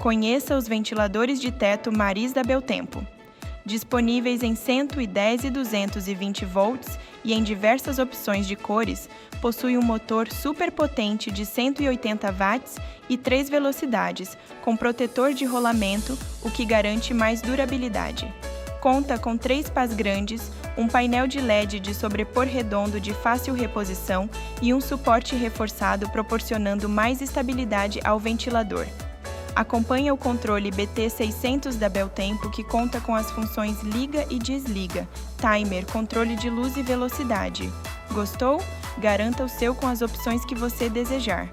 Conheça os ventiladores de teto Maris da Beltempo. Disponíveis em 110 e 220 volts e em diversas opções de cores, possui um motor super potente de 180 watts e 3 velocidades, com protetor de rolamento, o que garante mais durabilidade. Conta com 3 pás grandes, um painel de LED de sobrepor redondo de fácil reposição e um suporte reforçado proporcionando mais estabilidade ao ventilador. Acompanha o controle BT600 da Beltempo, que conta com as funções liga e desliga, timer, controle de luz e velocidade. Gostou? Garanta o seu com as opções que você desejar.